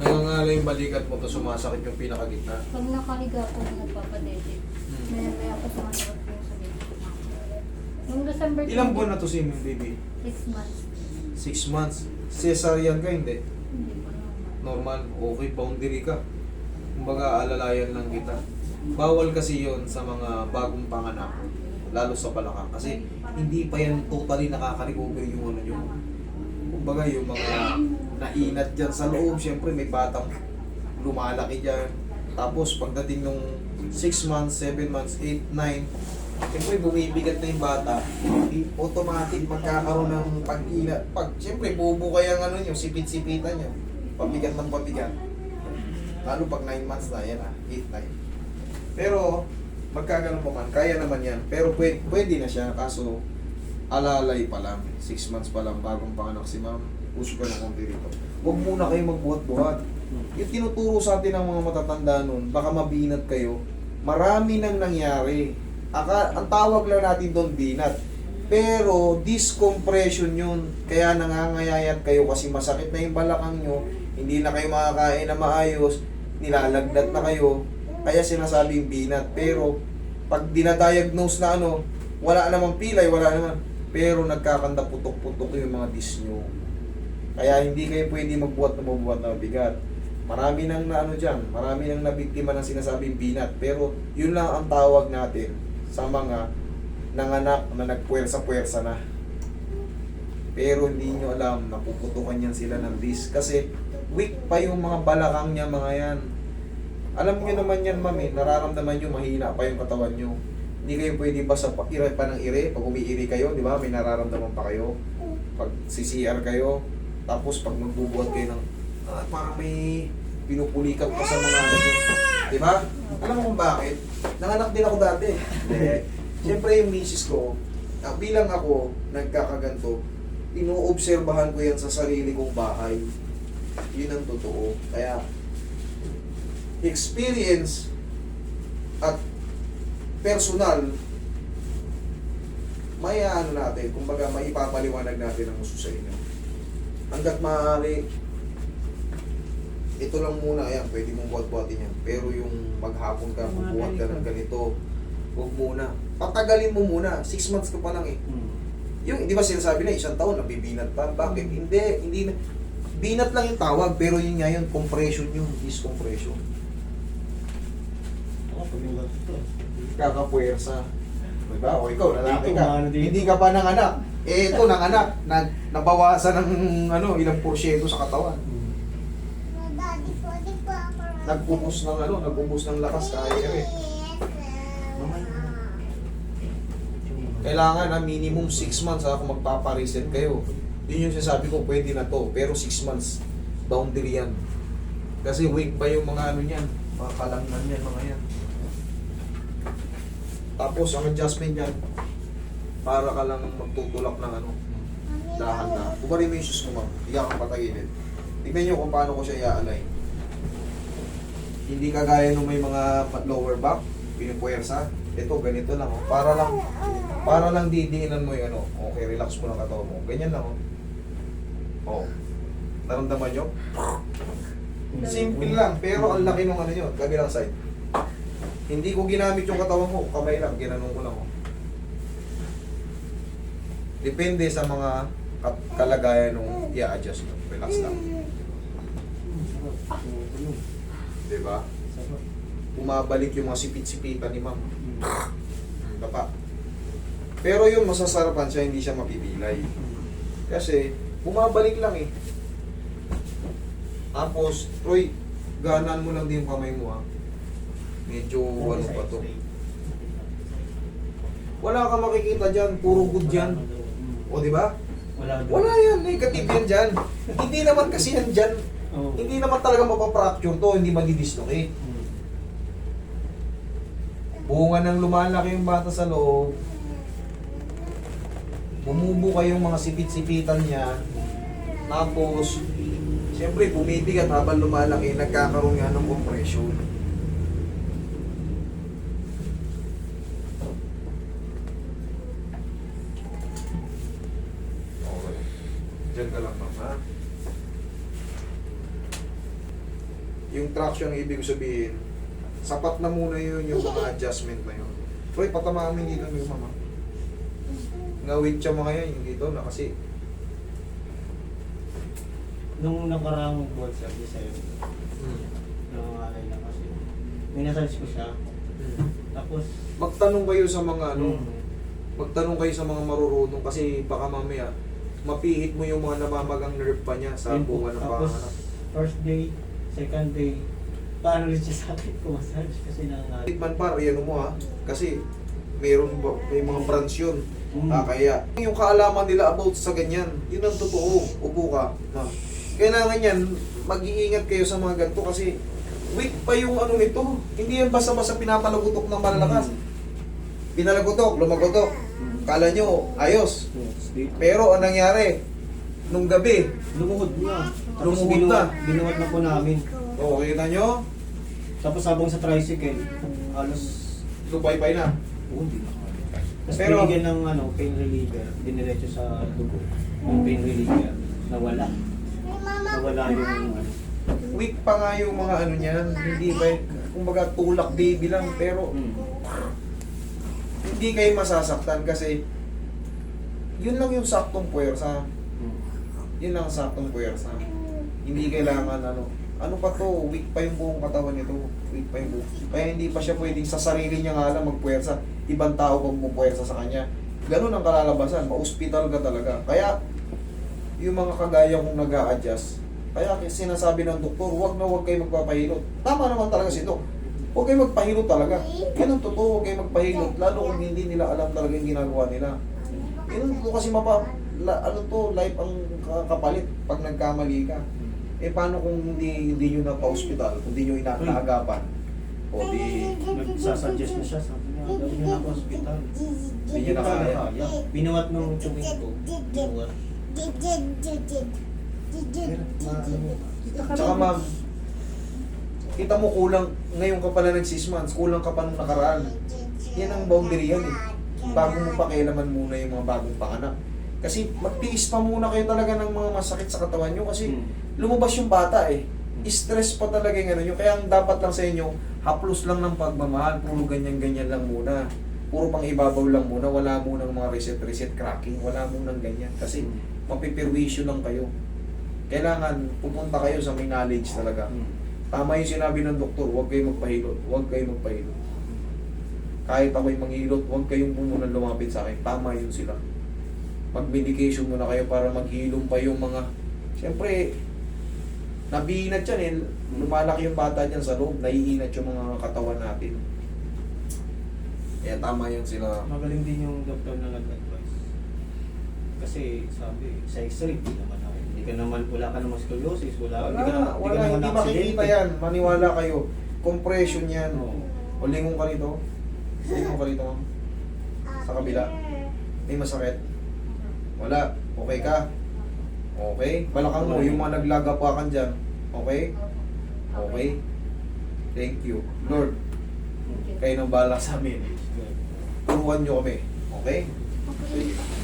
Nangangala yung balikat mo to sumasakit yung pinakagitna. Pag nakahiga po, nagpapadedit. May ako sumasakit po sa dito. Noong December Ilang buwan na to si baby? 6 months. 6 months. Cesarean ka, hindi? Hindi po Normal. normal. Okay, boundary ka. Kumbaga, alalayan lang kita. Bawal kasi yon sa mga bagong panganak. Lalo sa palaka. Kasi hindi pa yan totally nakaka-recover yung ano nyo. Kumbaga, yung mga nainat dyan sa loob, syempre may batang lumalaki dyan. Tapos pagdating nung 6 months, 7 months, 8, 9, syempre bumibigat na yung bata, automatic magkakaroon ng pag-inat. Syempre bubuka yung ano nyo, sipit-sipitan nyo. Pabigat ng pabigat. Lalo pag 9 months na, yan 8, 9. Pero, magkaganon pa man, kaya naman yan. Pero pwede na siya, kaso alalay pa lang. 6 months pa lang, bagong panganak si ma'am. Puso ka ng konti rito. Huwag muna kayo magbuhat-buhat. Yung tinuturo sa atin ng mga matatanda nun, baka mabinat kayo. Marami nang nangyari. Ang tawag lang natin doon binat. Pero discompression yun. Kaya nangangayayat kayo kasi masakit na yung balakang nyo. Hindi na kayo makakain na maayos. Nilalagnat na kayo. Kaya sinasabing binat. Pero pag dinadiagnose na ano, wala namang pilay, wala naman. Pero nagkakanda putok-putok yung mga disc nyo. Kaya hindi kayo pwede magbuhat na mabigat. Marami nang ano dyan, marami nang nabiktima ng sinasabing binat. Pero yun lang ang tawag natin sa mga nanganak na nagpuwersa-puwersa na. Pero hindi nyo alam, napuputukan yan sila ng disc. Kasi weak pa yung mga balakang niya, mga yan. Alam nyo naman yan, mami, nararamdaman nyo, mahina pa yung katawan nyo. Hindi kayo pwede basta ire pa ng ire. Pag umiiri kayo, di ba, may nararamdaman pa kayo. Pag CCR kayo, tapos pag magbubuhat kayo ng parang may pinupulikat pa sa mga ano yun. Di ba? Alam mo kung bakit? Nanganak din ako dati. Siyempre yung misis ko, bilang ako nagkakaganto, inuobserbahan ko yan sa sarili kong bahay. Yun ang totoo. Kaya, experience at personal, may ano natin, kumbaga may ipapaliwanag natin ang gusto sa inyo. Hanggat maaari, ito lang muna, ayan, pwede mong buhat-buhatin yan. Pero yung maghapon ka, bubuhat ka ng ganito, huwag muna. Patagalin mo muna, 6 months ka pa lang eh. Yung, di ba sinasabi na, 1 taon, nabibinat pa. Bakit? Hindi na. Binat lang yung tawag, pero yun nga yun, compression yung discompression. Kakapuwersa. Diba? O ikaw, lalaki ka. Hindi ka pa nanganak. Eh ito, nanganak. Nabawasan ng ilang porsyento sa katawan. Nagpupus ng nagpupus ng lakas kaya eh. Kailangan minimum 6 months kung magpapa-reset kayo. Yun yung sinasabi ko, pwede na to. Pero 6 months, boundary yan. Kasi weak pa yung mga niyan. Mga kalangnan yan, mga yan. Tapos ang adjustment yan, para ka lang magtutulak ng dahan na. Bumari mo yung shoes mo, ma'am. Higa kang patagilid. Tignan nyo kung paano ko siya i-align. Hindi kagaya nung may mga lower back, pinipuwersa. Ito, ganito lang. Para lang didiinan mo yung okay, relax mo lang katawan mo. Ganyan lang. Oh. Naramdaman nyo? Simple lang, pero ang laki ng nyo, kabilang side. Hindi ko ginamit yung katawan ko, kamay lang, ginanong ko lang. Depende sa mga kalagayan nung i-adjust mo. Relax lang. Diba? Bumabalik yung mga sipit-sipitan ni ma'am. Dapa. Pero yung masasarapan siya, hindi siya mapipilay. Kasi, bumabalik lang eh. Tapos, Roy, ganan mo lang din yung kamay mo ha. Medyo ano pa to. Wala kang makikita dyan, puro good yan. O di ba? Wala yan, negative yan dyan. Hindi naman kasi yan dyan. Hindi naman talaga mapapracture to, hindi madidislocate. Bunga ng lumalaki yung bata sa loob, bumubuka yung mga sipit-sipitan niya, tapos, siyempre bumibigat habang lumalaki, nagkakaroon nga ng compression. Okay. Diyan ka lang, ma'am, ha? Yung traction, ibig sabihin, sapat na muna yun yung mga adjustment na yun. Roy, patamaan mo yung dito yung mama. Ngawit siya mga yan, yung dito na kasi. Nung nakaraang board sa December, nangangalay na kasi. Minasage ko siya. Tapos, Magtanong kayo sa mga ano, mm, magtanong kayo sa mga marurunong kasi baka mamaya mapihit mo yung mga namamagang nerve pa niya sa yun po. bunga ng Tapos, panganak. first day, second day, paano ulit siya sa akin kumasage kasi nangangalay. Tikman pa, yan mo ha, kasi may mga branch yun. Kaya yung kaalaman nila about sa ganyan, yun ang totoo. Upo ka. No? Kailangan yan, mag-iingat kayo sa mga ganito kasi weak pa yung ano nito. Hindi yan basta-basta pinapalagutok ng malalakas. Pinalagutok, lumagutok. Kala nyo, ayos. Pero ang nangyari, nung gabi, Lumuhod na. Tapos Lumuhod na. binuhat na po namin. kita nyo, Tapos habang sa tricycle, halos, lupay-pay na. hindi na kaya. Tapos Pero- binigyan ng pain reliever, diniretso sa dugo. Yung pain reliever, nawala. Nawala yung Weak pa nga yung mga ano niyan. Hindi ba, kumbaga tulak baby lang. Pero hindi kayo masasaktan kasi yun lang yung saktong puwersa. Yun lang ang saktong puwersa. Hindi kailangan ano pa to, weak pa yung buong katawan nito. Weak pa yung buong. Kaya hindi pa siya pwedeng sa sarili niya nga lang magpuwersa. Ibang tao pag pupuwersa sa kanya. Ganun ang kalalabasan. Ma-hospital ka talaga. Kaya yung mga kagaya kong nag-a-adjust, kaya sinasabi ng doktor, huwag kayo magpapahilot. Tama naman talaga si Doc. Huwag kayo magpahilot talaga. Yan ang totoo, huwag kayo magpahilot. Lalo kung hindi nila alam talaga yung ginagawa nila. Yan ang totoo kasi life ang kapalit pag nagkamali ka. Eh paano kung hindi nyo na pa-hospital, kung hindi nyo inaagapan? O di, nagsasuggest na siya, sabi niya, gawin niyo na ako hospital. Hindi niya na kaya. Binuhat nung tubig ko. Binuhat. tsaka ma'am, kita mo kulang, ngayon ka pala nag 6 months, kulang ka pa nung nakaraan. Yan ang boundary yan eh. Bago mo pakialaman muna yung mga bagong panganak. Kasi magtiis pa muna kayo talaga ng mga masakit sa katawan nyo kasi lumabas yung bata eh. Stress pa talaga yung ano nyo. Kaya ang dapat lang sa inyo, haplos lang ng pagmamahal. Puro ganyan-ganyan lang muna. Puro pang ibabaw lang muna. Wala munang mga reset, cracking. Wala munang ganyan. Kasi mapipirwisyo lang kayo. Kailangan pupunta kayo sa may knowledge talaga. Tama yung sinabi ng doktor, huwag kayong magpahilot. Huwag kayong magpahilot. Kahit ako'y manghilot, huwag kayong pumunang lumapit sa akin. Tama yun sila. Mag-medication muna kayo para maghilom pa yung mga... Siyempre, nabinat yan eh. Lumalaki yung bata dyan sa loob. Naiinat yung mga katawan natin. Kaya tama yun sila. Magaling din yung doktor na nag-advise. Kasi sabi, sa x-ray, hindi naman ako. Hindi ka naman, wala ka naman scoliosis, wala Hindi makikita yan. Maniwala kayo. Compression yan. O lingon ka rito. Lingon ka rito, ma'am. Sa kabila. May masakit. Wala. Okay ka. Okay. Balakang mo. Yung mga naglagapakan dyan. Okay. Okay. Thank you. Lord, kayo nang bahala sa amin. Turuan nyo kami. Okay? Sige.